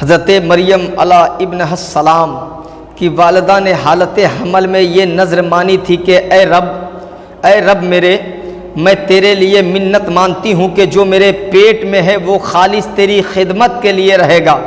حضرت مریم علیہ ابن السلام کی والدہ نے حالت حمل میں یہ نذر مانی تھی کہ اے رب میرے، میں تیرے لیے منت مانتی ہوں کہ جو میرے پیٹ میں ہے وہ خالص تیری خدمت کے لیے رہے گا۔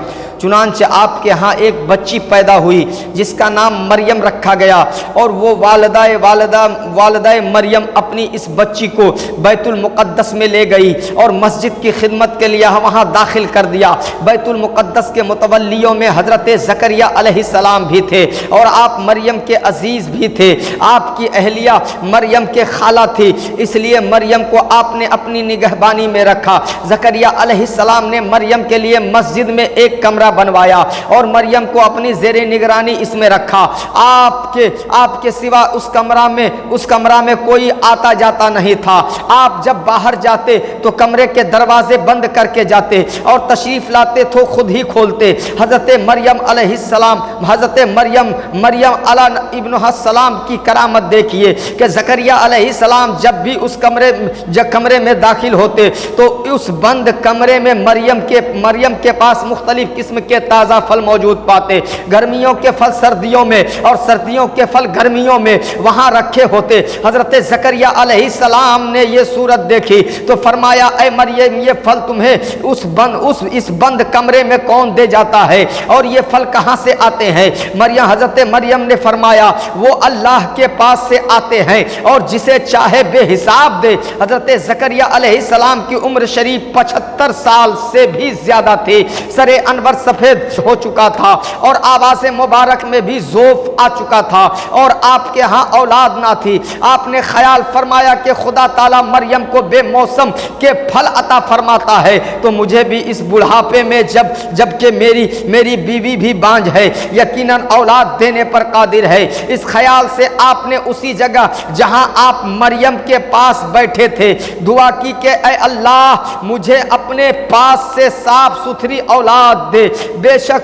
چنانچہ آپ کے ہاں ایک بچی پیدا ہوئی جس کا نام مریم رکھا گیا، اور وہ والدہ مریم اپنی اس بچی کو بیت المقدس میں لے گئی اور مسجد کی خدمت کے لیے وہاں داخل کر دیا۔ بیت المقدس کے متولیوں میں حضرت زکریا علیہ السلام بھی تھے، اور آپ مریم کے عزیز بھی تھے۔ آپ کی اہلیہ مریم کے خالہ تھی، اس لیے مریم کو آپ نے اپنی نگہبانی میں رکھا۔ زکریا علیہ السلام نے مریم کے لیے مسجد میں ایک کمرہ بنوایا اور مریم کو اپنی زیر نگرانی اس میں رکھا۔ آپ کے سوا اس کمرہ میں کوئی آتا جاتا نہیں تھا۔ آپ جب باہر جاتے تو کمرے کے دروازے بند کر کے جاتے اور تشریف لاتے تو خود ہی کھولتے۔ حضرت مریم علیہ السلام، حضرت مریم علیہ ابن السلام کی کرامت دیکھیے کہ زکریا علیہ السلام جب بھی اس کمرے میں داخل ہوتے تو اس بند کمرے میں مریم کے پاس مختلف قسم کے تازہ پھل موجود پاتے۔ گرمیوں کے پھل سردیوں میں اور سردیوں کے پھل گرمیوں میں وہاں رکھے ہوتے۔ حضرت زکریا علیہ السلام نے یہ صورت دیکھی تو فرمایا اے مریم، یہ پھل تمہیں اس بند کمرے میں کون دے جاتا ہے اور یہ پھل کہاں سے آتے ہیں؟ حضرت مریم نے فرمایا وہ اللہ کے پاس سے آتے ہیں اور جسے چاہے بے حساب دے۔ حضرت زکریا علیہ السلام کی عمر شریف 75 سال سے بھی زیادہ تھی۔ سر انور سفید ہو چکا تھا اور آواز مبارک میں بھی ذوف آ چکا تھا، اور آپ کے ہاں اولاد نہ تھی۔ آپ نے خیال فرمایا کہ خدا تعالیٰ مریم کو بے موسم کے پھل عطا فرماتا ہے تو مجھے بھی اس بڑھاپے میں جب کہ میری بیوی بھی بانجھ ہے، یقیناً اولاد دینے پر قادر ہے۔ اس خیال سے آپ نے اسی جگہ جہاں آپ مریم کے پاس بیٹھے تھے دعا کی کہ اے اللہ مجھے اپنے پاس سے صاف ستھری اولاد دے، بے شک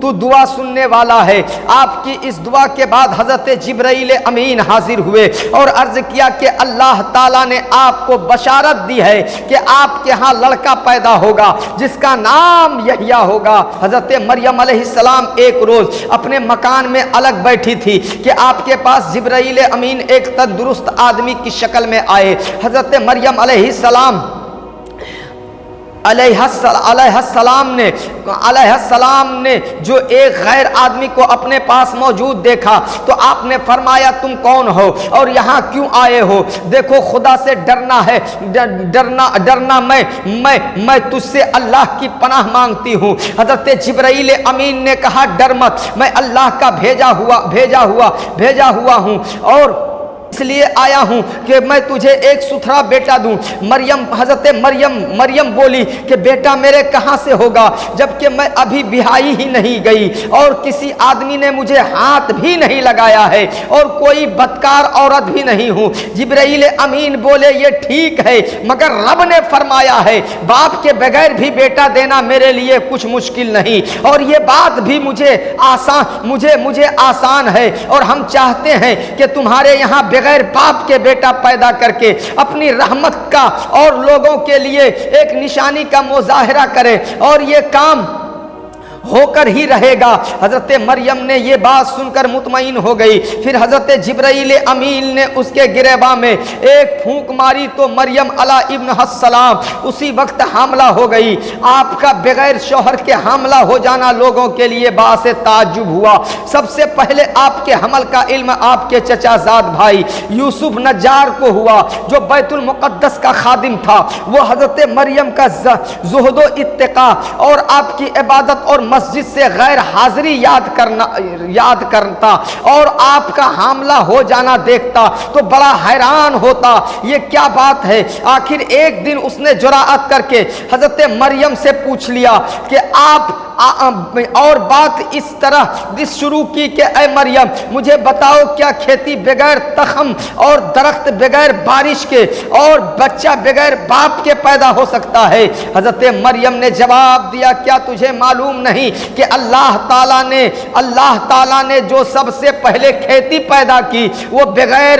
تو دعا سننے والا ہے۔ آپ کی اس دعا کے بعد حضرت جبرائیل امین حاضر ہوئے اور عرض کیا کہ اللہ تعالیٰ نے آپ کو بشارت دی ہے کہ آپ کے ہاں لڑکا پیدا ہوگا جس کا نام یحییٰ ہوگا۔ حضرت مریم علیہ السلام ایک روز اپنے مکان میں الگ بیٹھی تھی کہ آپ کے پاس جبرائیل امین ایک تندرست آدمی کی شکل میں آئے۔ حضرت مریم علیہ السلام نے جو ایک غیر آدمی کو اپنے پاس موجود دیکھا تو آپ نے فرمایا تم کون ہو اور یہاں کیوں آئے ہو؟ دیکھو خدا سے ڈرنا ہے، ڈرنا میں تجھ سے اللہ کی پناہ مانگتی ہوں۔ حضرت جبرائیل امین نے کہا ڈر مت، میں اللہ کا بھیجا ہوا ہوں اور اس لیے آیا ہوں کہ میں تجھے ایک ستھرا بیٹا دوں۔ حضرت مریم بولی کہ بیٹا میرے کہاں سے ہوگا جبکہ میں ابھی بیاہی ہی نہیں گئی اور کسی آدمی نے مجھے ہاتھ بھی نہیں لگایا ہے اور کوئی بدکار عورت بھی نہیں ہوں۔ جبرائیل امین بولے یہ ٹھیک ہے مگر رب نے فرمایا ہے باپ کے بغیر بھی بیٹا دینا میرے لیے کچھ مشکل نہیں، اور یہ بات بھی مجھے آسان ہے، اور ہم چاہتے ہیں کہ تمہارے یہاں بغیر باپ کے بیٹا پیدا کر کے اپنی رحمت کا اور لوگوں کے لیے ایک نشانی کا مظاہرہ کرے، اور یہ کام ہو کر ہی رہے گا۔ حضرت مریم نے یہ بات سن کر مطمئن ہو گئی۔ پھر حضرت جبرائیل امین نے اس کے گریباں میں ایک پھونک ماری تو مریم علیہ ابن السلام اسی وقت حاملہ ہو گئی۔ آپ کا بغیر شوہر کے حاملہ ہو جانا لوگوں کے لیے باعث تعجب ہوا۔ سب سے پہلے آپ کے حمل کا علم آپ کے چچا زاد بھائی یوسف نجار کو ہوا جو بیت المقدس کا خادم تھا۔ وہ حضرت مریم کا زہد و اتقا اور آپ کی عبادت اور مسجد سے غیر حاضری یاد کرتا اور آپ کا حاملہ ہو جانا دیکھتا تو بڑا حیران ہوتا یہ کیا بات ہے۔ آخر ایک دن اس نے جرأت کر کے حضرت مریم سے پوچھ لیا کہ آپ اور بات اس طرح شروع کی کہ اے مریم مجھے بتاؤ کیا کھیتی بغیر تخم اور درخت بغیر بارش کے اور بچہ بغیر باپ کے پیدا ہو سکتا ہے؟ حضرت مریم نے جواب دیا کیا تجھے معلوم نہیں کہ اللہ تعالیٰ نے جو سب سے پہلے کھیتی پیدا کی وہ بغیر